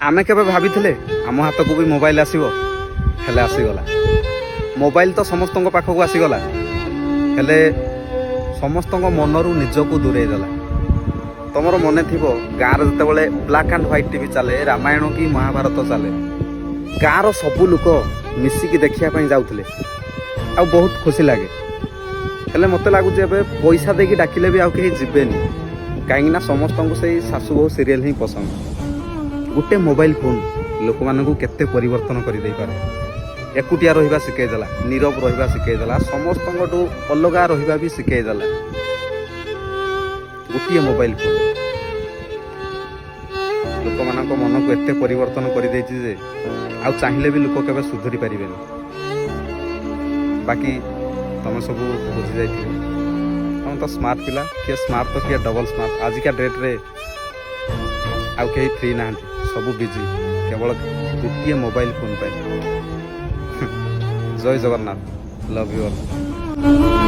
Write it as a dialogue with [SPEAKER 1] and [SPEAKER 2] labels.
[SPEAKER 1] आमे केबे भाबिथिले आम हाथ को भी मोबाइल आसीबो हेले आसीगला। मोबाइल तो समस्त पाखक आसीगला हेले समस्त मनरू निजक दूरे देला। तुमर मन थी गाँव जिते ब्लैक एंड व्हाइट टीवी चले रामायण कि महाभारत चले गाँव सबू लोक मिसिकी देखापी जाऊे आ बहुत खुशी लगे। हेले मत लगुच पैसा देकी डाकिले भी आउ कहीं जीवेनि कहीं समस्त से सासू बहु सीरियल ही पसंद। गोटे मोबाइल फोन लोक मानू केते परिवर्तन कर दे पारे। एकुटिया रहिबा शिखेदेला, नीरव रहिबा शिखेदेला, समस्त अलग रहिबा भी शिखेदेला गोटे मोबाइल फोन। लोक मान मन को एते परिवर्तन कर देछि जे आउ चाहिए भी लोक केबे सुधरी पारिबेनि। बाकी तुम सब बुझी जाइए तुम तो स्मार्ट पिला किए स्मार्ट तो किए डबल स्मार्ट। आजिका डेट रे आउ कहीं फ्री ना सब बिजी केवल गोटे मोबाइल फोन पाए। जय जगन्नाथ, लव यू ऑल।